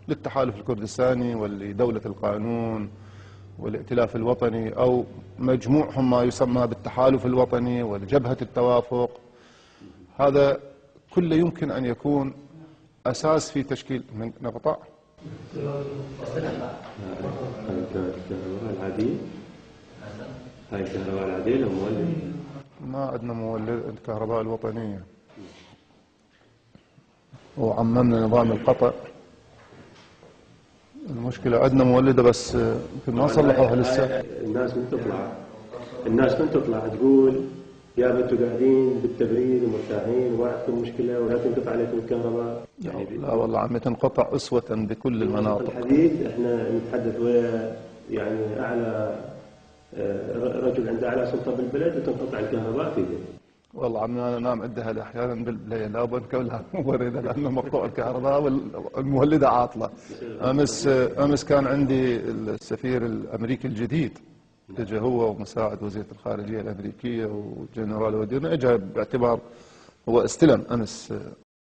للتحالف الكردستاني ولدولة القانون والائتلاف الوطني، أو مجموعهم ما يسمى بالتحالف الوطني ولجبهة التوافق. هذا كله يمكن أن يكون أساس في تشكيل من نقطع الكهرباء العادية. هاي الكهرباء العادية لو مولد؟ ما عندنا مولد. الكهرباء الوطنية وعممنا نظام القطع. المشكلة عندنا مولدة بس ما صلحوها لسه. الناس من تطلع تقول يا انتم قاعدين بالتبريد ومرتاحين وما عندكم مشكلة ولا تنقطع عليكم الكهرباء. لا والله عم تنقطع أسوة بكل المناطق. الحديث احنا نتحدث ويا يعني أعلى رجل عنده أعلى سلطة بالبلد وتنقطع الكهرباء في ذلك. والله عمي أنا نام عندها أحيانا بالليل لا بنكب لها مبردة لأنه مقطوع الكهرباء والمولدة عاطلة. أمس كان عندي السفير الأمريكي الجديد، اجى هو ومساعد وزيرة الخارجية الأمريكية وجنرال وديرنا، اجى باعتبار هو استلم أمس